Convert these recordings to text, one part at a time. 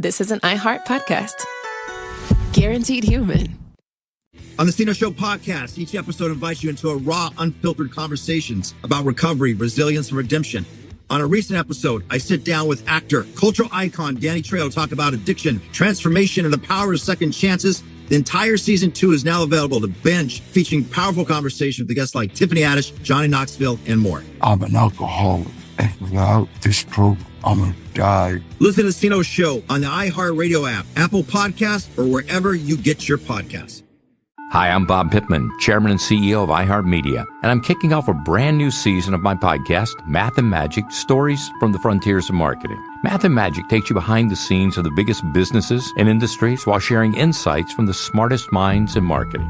this is an iHeart podcast. Guaranteed human. On the Cino Show podcast, each episode invites you into a raw, unfiltered conversations about recovery, resilience, and redemption. On a recent episode, I sit down with actor, cultural icon Danny Trejo to talk about addiction, transformation, and the power of second chances. The entire season 2 is now available to binge, featuring powerful conversations with guests like Tiffany Haddish, Johnny Knoxville, and more. I'm an alcoholic, and without this program, I'm gonna die. Listen to the Cino Show on the iHeartRadio app, Apple Podcasts, or wherever you get your podcasts. Hi, I'm Bob Pittman, Chairman and CEO of iHeartMedia, and I'm kicking off a brand new season of my podcast, Math and Magic, Stories from the Frontiers of Marketing. Math and Magic takes you behind the scenes of the biggest businesses and industries while sharing insights from the smartest minds in marketing.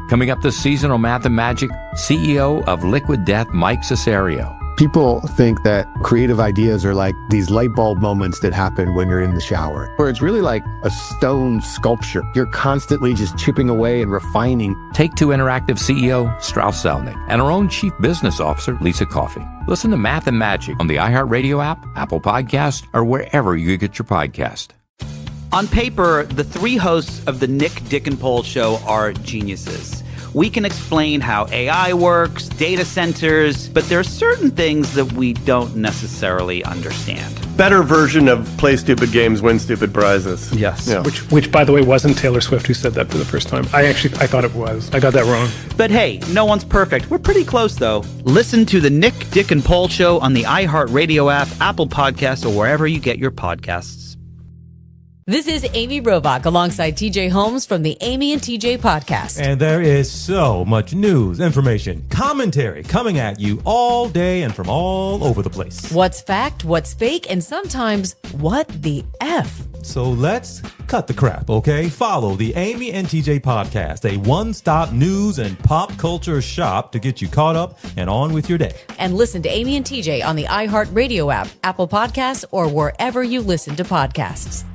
Coming up this season on Math and Magic, CEO of Liquid Death, Mike Cesario. People think that creative ideas are like these light bulb moments that happen when you're in the shower, or it's really like a stone sculpture. You're constantly just chipping away and refining. Take-Two Interactive CEO Strauss Zelnick and our own Chief Business Officer Lisa Coffey. Listen to Math and Magic on the iHeartRadio app, Apple Podcasts, or wherever you get your podcast. On paper, the three hosts of the Nick, Dick, and Paul show are geniuses. We can explain how AI works, data centers, but there are certain things that we don't necessarily understand. Better version of play stupid games, win stupid prizes. Yes. Yeah. Which, by the way, wasn't Taylor Swift who said that for the first time. I thought it was. I got that wrong. But hey, no one's perfect. We're pretty close, though. Listen to the Nick, Dick, and Paul show on the iHeartRadio app, Apple Podcasts, or wherever you get your podcasts. This is Amy Robach alongside TJ Holmes from the Amy and TJ podcast. And there is so much news, information, commentary coming at you all day and from all over the place. What's fact, what's fake, and sometimes what the F? So let's cut the crap, okay? Follow the Amy and TJ podcast, a one-stop news and pop culture shop to get you caught up and on with your day. And listen to Amy and TJ on the iHeartRadio app, Apple Podcasts, or wherever you listen to podcasts.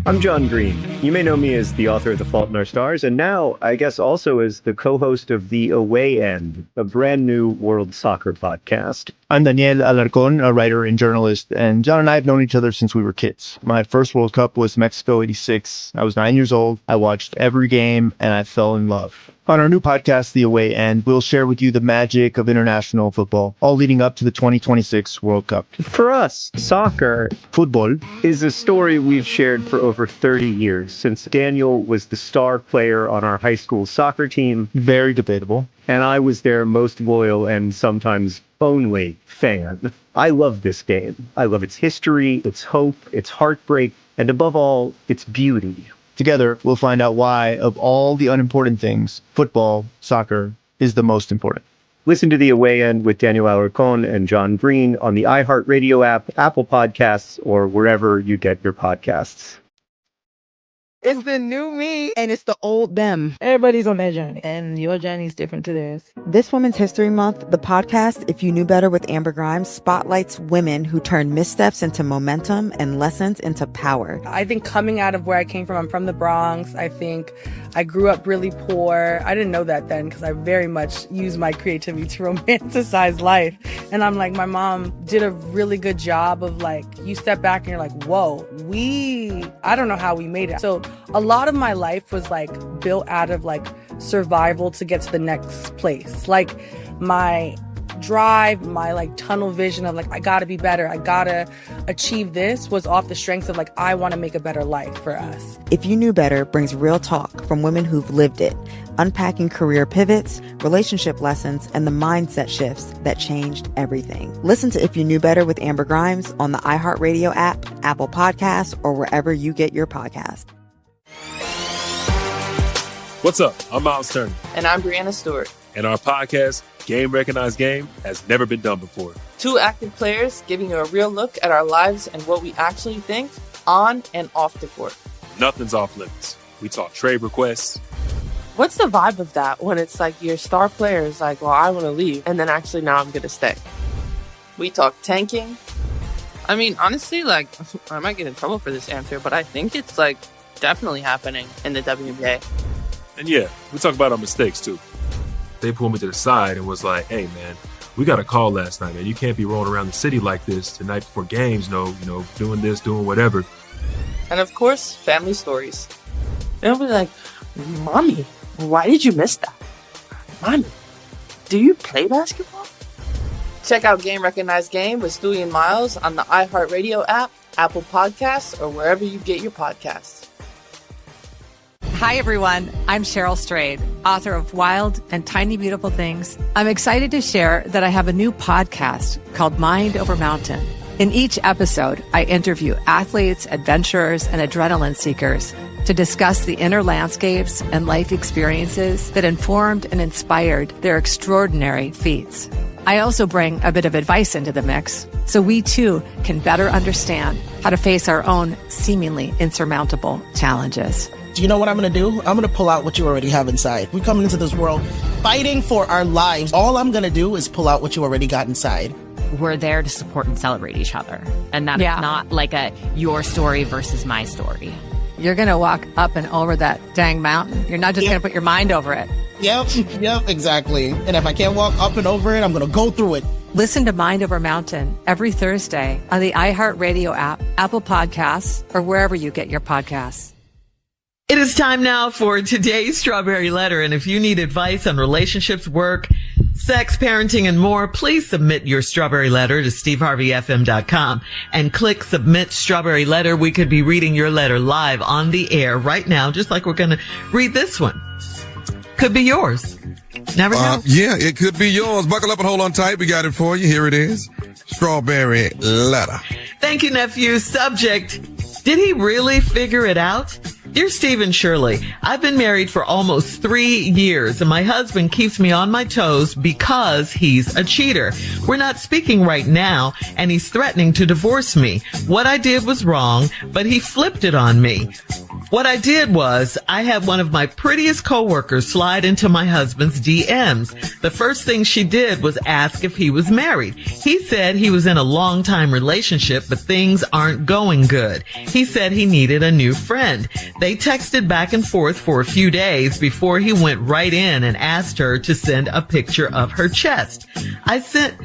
I'm John Green. You may know me as the author of The Fault in Our Stars, and now, I guess, also as the co-host of The Away End, a brand new world soccer podcast. I'm Daniel Alarcón, a writer and journalist, and John and I have known each other since we were kids. My first World Cup was Mexico '86. I was 9 years old. I watched every game, and I fell in love. On our new podcast, The Away End, we'll share with you the magic of international football, all leading up to the 2026 World Cup. For us, soccer, football, is a story we've shared for over 30 years, since Daniel was the star player on our high school soccer team. Very debatable. And I was their most loyal and sometimes only fan. I love this game. I love its history, its hope, its heartbreak, and above all, its beauty. Together, we'll find out why, of all the unimportant things, football, soccer, is the most important. Listen to The Away End with Daniel Alarcón and John Green on the iHeartRadio app, Apple Podcasts, or wherever you get your podcasts. It's the new me and it's the old them. Everybody's on their journey and your journey is different to theirs. This Women's History Month, the podcast, If You Knew Better with Amber Grimes, spotlights women who turn missteps into momentum and lessons into power. I think coming out of where I came from, I'm from the Bronx. I think I grew up really poor. I didn't know that then because I very much used my creativity to romanticize life. And I'm like, my mom did a really good job of like, you step back and you're like, whoa, I don't know how we made it. So a lot of my life was like built out of like survival to get to the next place. Like my drive, my like tunnel vision of like, I gotta be better, I gotta achieve this was off the strengths of like, I wanna make a better life for us. If You Knew Better brings real talk from women who've lived it, unpacking career pivots, relationship lessons, and the mindset shifts that changed everything. Listen to If You Knew Better with Amber Grimes on the iHeartRadio app, Apple Podcasts, or wherever you get your podcasts. What's up? I'm Miles Turner. And I'm Brianna Stewart. And our podcast, Game Recognized Game, has never been done before. Two active players giving you a real look at our lives and what we actually think on and off the court. Nothing's off limits. We talk trade requests. What's the vibe of that when it's like your star player is like, well, I want to leave, and then actually now I'm going to stay? We talk tanking. I mean, honestly, like, I might get in trouble for this answer, but I think it's like definitely happening in the WNBA. And yeah, we talk about our mistakes too. They pulled me to the side and was like, hey man, we got a call last night, man. You can't be rolling around the city like this the night before games, doing this, doing whatever. And of course, family stories. They'll be like, Mommy, why did you miss that? Mommy, do you play basketball? Check out Game Recognized Game with Stewie and Miles on the iHeartRadio app, Apple Podcasts, or wherever you get your podcasts. Hi, everyone. I'm Cheryl Strayed, author of Wild and Tiny Beautiful Things. I'm excited to share that I have a new podcast called Mind Over Mountain. In each episode, I interview athletes, adventurers, and adrenaline seekers to discuss the inner landscapes and life experiences that informed and inspired their extraordinary feats. I also bring a bit of advice into the mix so we too can better understand how to face our own seemingly insurmountable challenges. Do you know what I'm going to do? I'm going to pull out what you already have inside. We're coming into this world fighting for our lives. All I'm going to do is pull out what you already got inside. We're there to support and celebrate each other. And that's not like a your story versus my story. You're going to walk up and over that dang mountain. You're not just going to put your mind over it. Yep, exactly. And if I can't walk up and over it, I'm going to go through it. Listen to Mind Over Mountain every Thursday on the iHeartRadio app, Apple Podcasts, or wherever you get your podcasts. It is time now for today's Strawberry Letter. And if you need advice on relationships, work, sex, parenting, and more, please submit your Strawberry Letter to steveharveyfm.com and click Submit Strawberry Letter. We could be reading your letter live on the air right now, just like we're going to read this one. Could be yours. Never know. Yeah, it could be yours. Buckle up and hold on tight. We got it for you. Here it is. Strawberry Letter. Thank you, nephew. Subject: did he really figure it out? Dear Steve and Shirley, I've been married for almost 3 years, and my husband keeps me on my toes because he's a cheater. We're not speaking right now, and he's threatening to divorce me. What I did was wrong, but he flipped it on me. What I did was, I had one of my prettiest coworkers slide into my husband's DMs. The first thing she did was ask if he was married. He said he was in a long-time relationship, but things aren't going good. He said he needed a new friend. They texted back and forth for a few days before he went right in and asked her to send a picture of her chest. I sent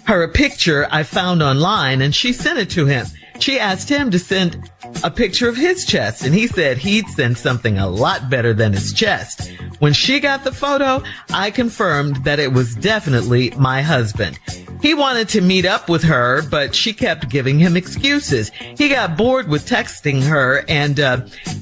her a picture I found online, and she sent it to him. She asked him to send a picture of his chest, and he said he'd send something a lot better than his chest. When she got the photo, I confirmed that it was definitely my husband. He wanted to meet up with her, but she kept giving him excuses. He got bored with texting her, and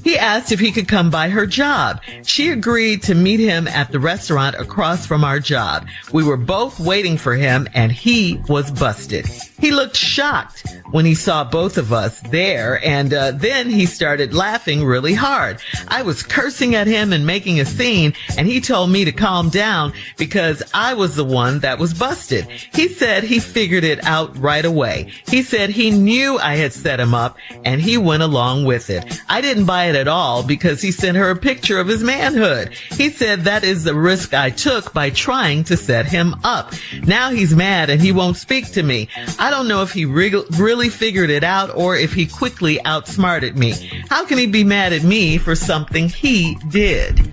he asked if he could come by her job. She agreed to meet him at the restaurant across from our job. We were both waiting for him, and he was busted. He looked shocked when he saw both of us there, and then he started laughing really hard. I was cursing at him and making a scene, and he told me to calm down because I was the one that was busted. He said he figured it out right away. He said he knew I had set him up, and he went along with it. I didn't buy it at all because he sent her a picture of his manhood. He said that is the risk I took by trying to set him up. Now he's mad and he won't speak to me. I don't know if he really figured it out or if he quickly outsmarted me. How can he be mad at me for something he did?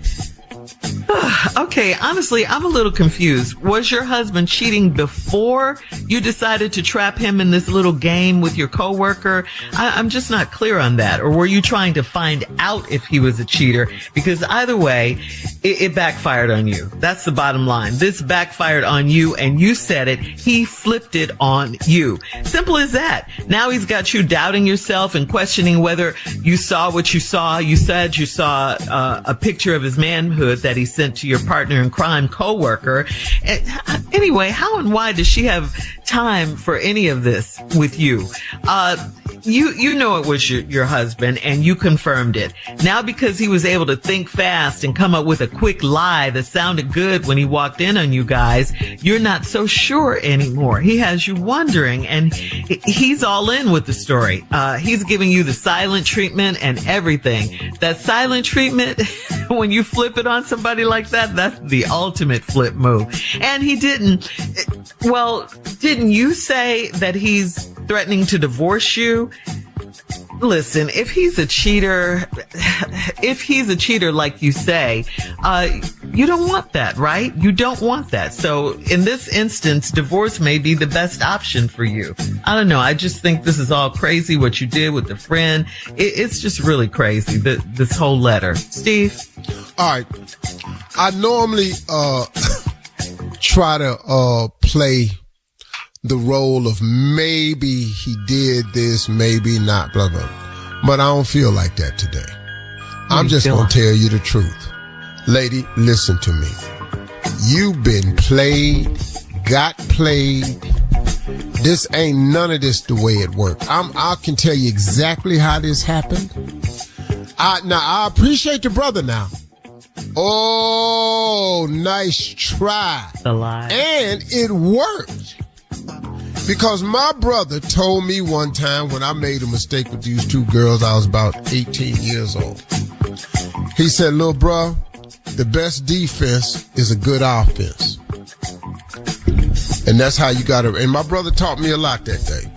Okay, honestly, I'm a little confused. Was your husband cheating before you decided to trap him in this little game with your coworker? I'm just not clear on that. Or were you trying to find out if he was a cheater? Because either way, it backfired on you. That's the bottom line. This backfired on you, and you said it. He flipped it on you. Simple as that. Now he's got you doubting yourself and questioning whether you saw what you saw. You said you saw a picture of his manhood that he sent to your partner in crime coworker. Anyway, how and why does she have time for any of this with you? You know it was your husband, and you confirmed it. Now because he was able to think fast and come up with a quick lie that sounded good when he walked in on you guys, you're not so sure anymore. He has you wondering, and he's all in with the story. He's giving you the silent treatment and everything. That silent treatment, when you flip it on somebody like that, that's the ultimate flip move. And he didn't you say that he's threatening to divorce you? Listen, if he's a cheater like you say, you don't want that, right? You don't want that. So in this instance, divorce may be the best option for you. I don't know. I just think this is all crazy what you did with the friend. It's just really crazy, this whole letter. Steve? All right. I normally try to play the role of maybe he did this, maybe not, blah, blah. But I don't feel like that today. I'm just going to tell you the truth. Lady, listen to me. You've been played, got played. This ain't none of this the way it worked. I can tell you exactly how this happened. I appreciate the brother now. Oh, nice try. The lie. And it worked. Because my brother told me one time when I made a mistake with these two girls, I was about 18 years old. He said, little bro, the best defense is a good offense. And that's how you got to. And my brother taught me a lot that day.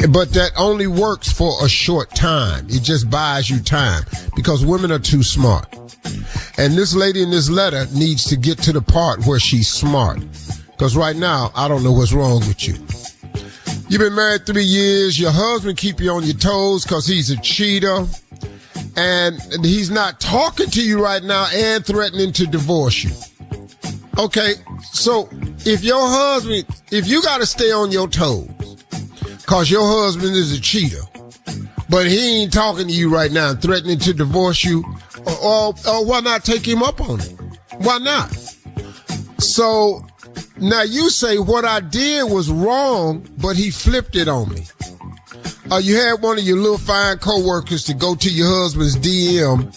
But that only works for a short time. It just buys you time because women are too smart. And this lady in this letter needs to get to the part where she's smart. Because right now, I don't know what's wrong with you. You've been married 3 years. Your husband keep you on your toes because he's a cheater. And he's not talking to you right now and threatening to divorce you. Okay, so if you got to stay on your toes because your husband is a cheater, but he ain't talking to you right now and threatening to divorce you, or why not take him up on it? Why not? So now you say what I did was wrong, but he flipped it on me. You had one of your little fine coworkers to go to your husband's DM.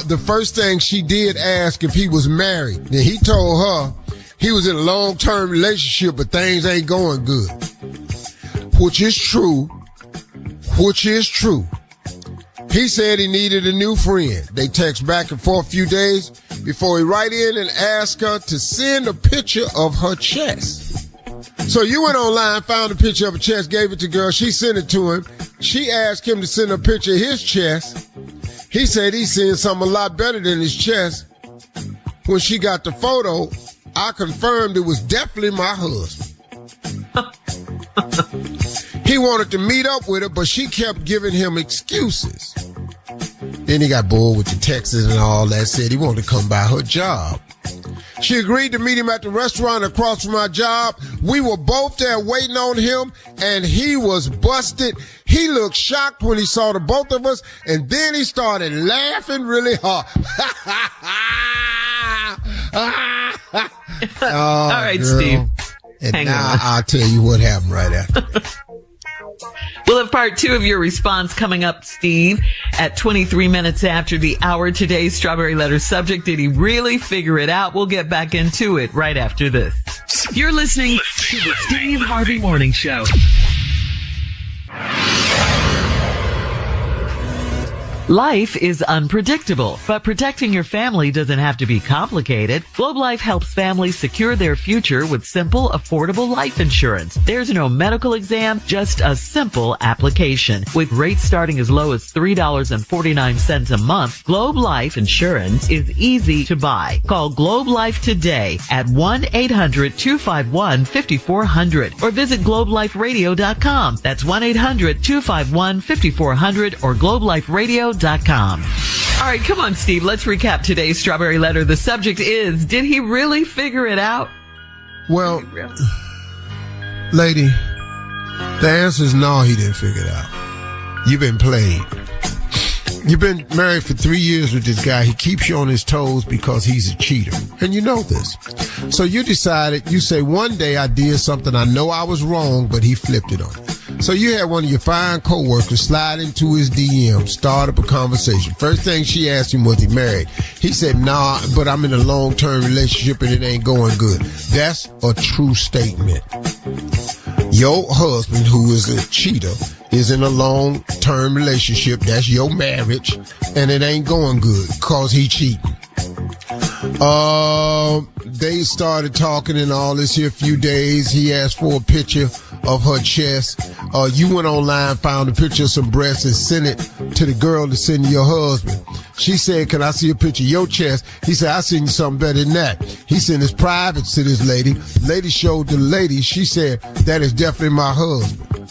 The first thing she did ask if he was married. Then he told her he was in a long-term relationship, but things ain't going good. Which is true. He said he needed a new friend. They text back and forth a few days before he write in and ask her to send a picture of her chest. So you went online, found a picture of her chest, gave it to girl. She sent it to him. She asked him to send a picture of his chest. He said he's seeing something a lot better than his chest. When she got the photo, I confirmed it was definitely my husband. He wanted to meet up with her, but she kept giving him excuses. Then he got bored with the texts and all that, said he wanted to come by her job. She agreed to meet him at the restaurant across from my job. We were both there waiting on him, and he was busted. He looked shocked when he saw the both of us, and then he started laughing really hard. All right, girl. Steve. And now I'll tell you what happened right after that. We'll have part 2 of your response coming up, Steve, at 23 minutes after the hour. Today's Strawberry Letter subject, did he really figure it out? We'll get back into it right after this. You're listening to the Steve Harvey Morning Show. Life is unpredictable, but protecting your family doesn't have to be complicated. Globe Life helps families secure their future with simple, affordable life insurance. There's no medical exam, just a simple application. With rates starting as low as $3.49 a month, Globe Life Insurance is easy to buy. Call Globe Life today at 1-800-251-5400 or visit globeliferadio.com. That's 1-800-251-5400 or globeliferadio.com. All right, come on, Steve. Let's recap today's Strawberry Letter. The subject is, did he really figure it out? Well, lady, the answer is no, he didn't figure it out. You've been played. You've been married for 3 years with this guy. He keeps you on his toes because he's a cheater. And you know this. So you decided, you say, one day I did something I know I was wrong, but he flipped it on me. So you had one of your fine coworkers slide into his DM, start up a conversation. First thing she asked him, was he married? He said, nah, but I'm in a long-term relationship and it ain't going good. That's a true statement. Your husband, who is a cheater, is in a long-term relationship. That's your marriage, and it ain't going good because he cheating. They started talking and all this here a few days. He asked for a picture of her chest. You went online, found a picture of some breasts and sent it to the girl to send to your husband. She said, can I see a picture of your chest? He said, I seen you something better than that. He sent his privates to this lady. Lady showed the lady. She said, that is definitely my husband.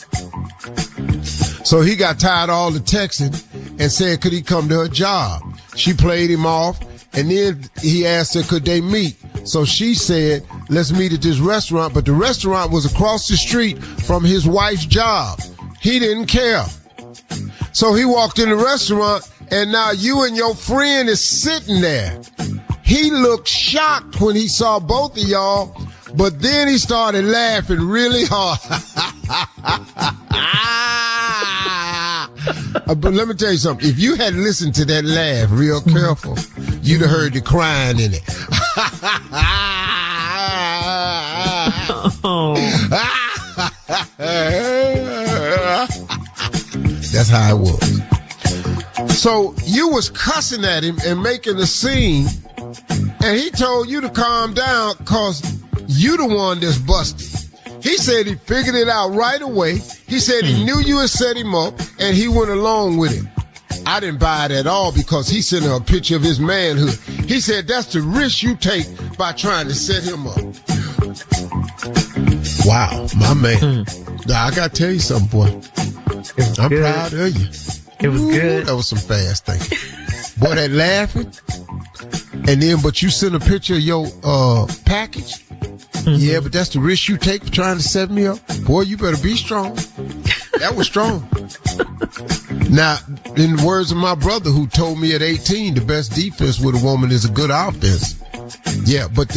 So he got tired of all the texting and said, could he come to her job? She played him off, and then he asked her, could they meet? So she said, let's meet at this restaurant. But the restaurant was across the street from his wife's job. He didn't care. So he walked in the restaurant, and now you and your friend is sitting there. He looked shocked when he saw both of y'all, but then he started laughing really hard. But let me tell you something. If you had listened to that laugh real careful, you'd have heard the crying in it. That's how it was. So you was cussing at him and making a scene, and he told you to calm down because you the one that's busted. He said he figured it out right away. He said he knew you had set him up, and he went along with it. I didn't buy it at all because he sent her a picture of his manhood. He said that's the risk you take by trying to set him up. Wow, my man. Now, I got to tell you something, boy. I'm proud of you. It was good. That was some fast thinking. Boy, that laughing. And then, but you sent a picture of your package. Yeah, but that's the risk you take for trying to set me up. Boy, you better be strong. That was strong. Now, in the words of my brother who told me at 18, the best defense with a woman is a good offense. Yeah, but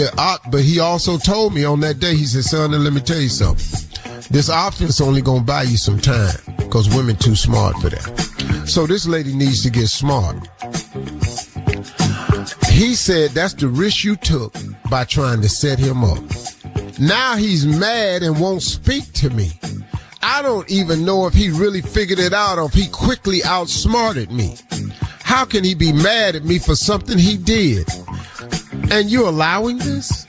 he also told me on that day, he said, son, let me tell you something. This offense only gonna buy you some time because women too smart for that. So this lady needs to get smart. He said that's the risk you took by trying to set him up. Now he's mad and won't speak to me. I don't even know if he really figured it out or if he quickly outsmarted me. How can he be mad at me for something he did? And you allowing this?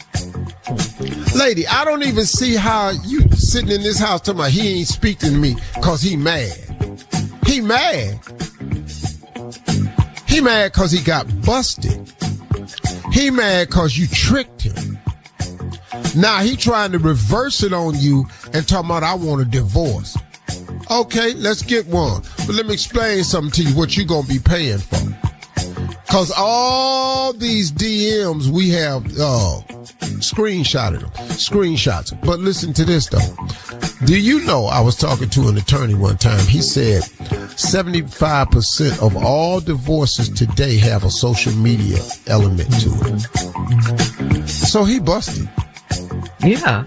Lady, I don't even see how you sitting in this house talking about he ain't speaking to me because he mad. He mad. He mad because he got busted. He mad because you tricked him. Now he trying to reverse it on you and talking about I want a divorce. Okay, let's get one. But let me explain something to you what you going to be paying for. Because all these DMs we have screenshots. But listen to this, though. Do you know, I was talking to an attorney one time. He said 75% of all divorces today have a social media element to it. So he busted. Yeah.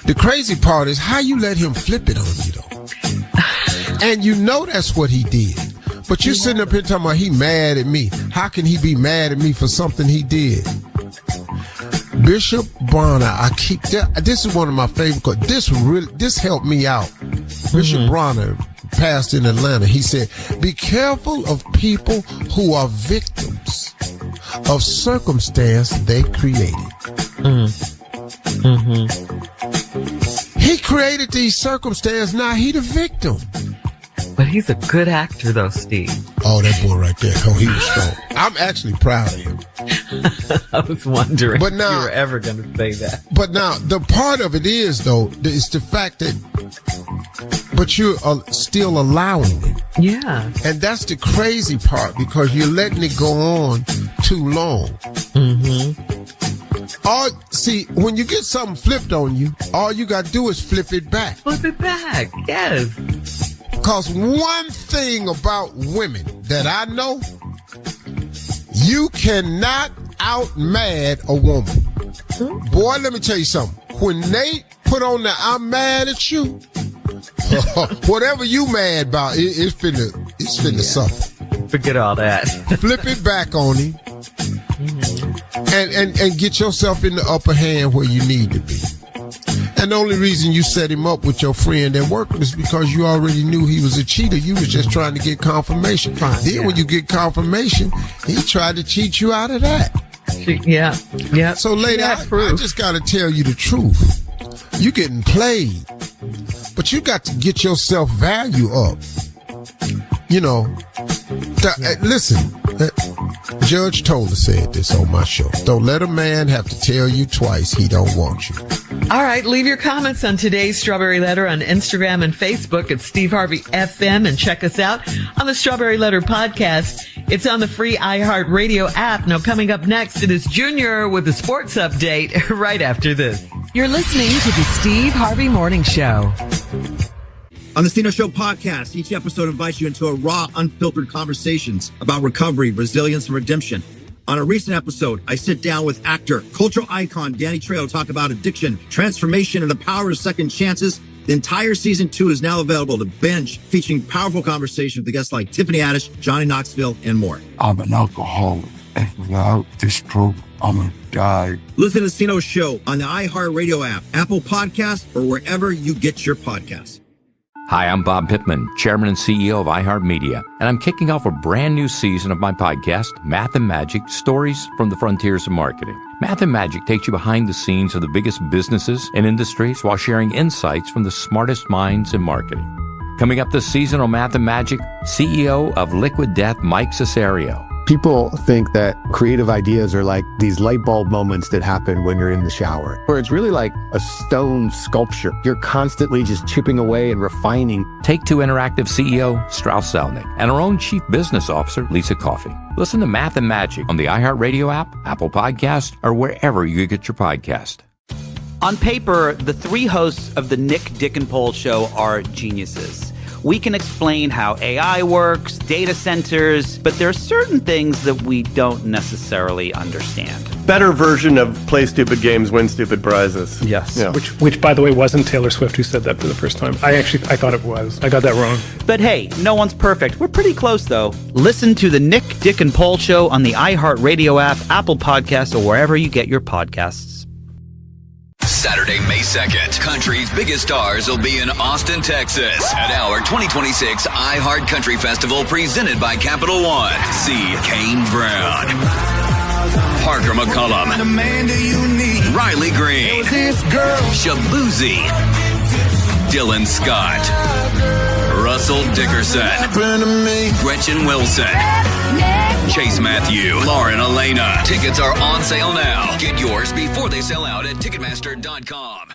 The crazy part is how you let him flip it on you, though. And you know that's what he did. But you're sitting up here talking about he mad at me. How can he be mad at me for something he did? Bishop Bronner, this is one of my favorite quotes. This helped me out. Bishop Bronner passed in Atlanta. He said, be careful of people who are victims of circumstance they created. He created these circumstances. Now he the victim. But he's a good actor, though, Steve. Oh, that boy right there. Oh, he was strong. I'm actually proud of him. I was wondering if you were ever going to say that. But now, the part of it is, though, is the fact that, but you're still allowing it. Yeah. And that's the crazy part because you're letting it go on too long. See, when you get something flipped on you, all you got to do is flip it back. Flip it back, yes. Because one thing about women that I know, you cannot out-mad a woman. Boy, let me tell you something. When they put on the I'm mad at you, whatever you mad about, it's finna suffer. Forget all that. Flip it back on him. And get yourself in the upper hand where you need to be. And the only reason you set him up with your friend at work was because you already knew he was a cheater. You was just trying to get confirmation. Then when you get confirmation, he tried to cheat you out of that. Yeah. So lady, I just got to tell you the truth. You getting played. But you got to get your self-value up. You know, listen, Judge Toller said this on my show. Don't let a man have to tell you twice he don't want you. All right, leave your comments on today's Strawberry Letter on Instagram and Facebook at Steve Harvey FM, and check us out on the Strawberry Letter podcast. It's on the free iHeartRadio app. Now, coming up next, it is Junior with a sports update right after this. You're listening to the Steve Harvey Morning Show. On the Stino Show podcast, each episode invites you into a raw, unfiltered conversations about recovery, resilience, and redemption. On a recent episode, I sit down with actor, cultural icon Danny Trejo to talk about addiction, transformation, and the power of second chances. The entire season 2 is now available to binge, featuring powerful conversations with guests like Tiffany Haddish, Johnny Knoxville, and more. I'm an alcoholic, and without this program, I'm going to die. Listen to the Stino Show on the iHeartRadio app, Apple Podcasts, or wherever you get your podcasts. Hi, I'm Bob Pittman, Chairman and CEO of iHeartMedia, and I'm kicking off a brand new season of my podcast, Math and Magic, Stories from the Frontiers of Marketing. Math and Magic takes you behind the scenes of the biggest businesses and industries while sharing insights from the smartest minds in marketing. Coming up this season on Math and Magic, CEO of Liquid Death, Mike Cesario. People think that creative ideas are like these light bulb moments that happen when you're in the shower, where it's really like a stone sculpture. You're constantly just chipping away and refining. Take-Two Interactive CEO Strauss Zelnick and our own Chief Business Officer Lisa Coffey. Listen to Math and Magic on the iHeartRadio app, Apple Podcast, or wherever you get your podcast. On paper, the three hosts of the Nick, Dick, and Pol Show are geniuses. We can explain how AI works, data centers, but there are certain things that we don't necessarily understand. Better version of play stupid games, win stupid prizes. Yes. Yeah. Which, by the way, wasn't Taylor Swift who said that for the first time. I thought it was. I got that wrong. But hey, no one's perfect. We're pretty close, though. Listen to the Nick, Dick, and Pol Show on the iHeartRadio app, Apple Podcasts, or wherever you get your podcasts. Saturday, May 2nd, country's biggest stars will be in Austin, Texas at our 2026 iHeart Country Festival presented by Capital One. See Kane Brown, Parker McCullum, Riley Green, Shabuzi, Dylan Scott, Russell Dickerson, Gretchen Wilson, Chase Matthew, Lauren Elena. Tickets are on sale now. Get yours before they sell out at Ticketmaster.com.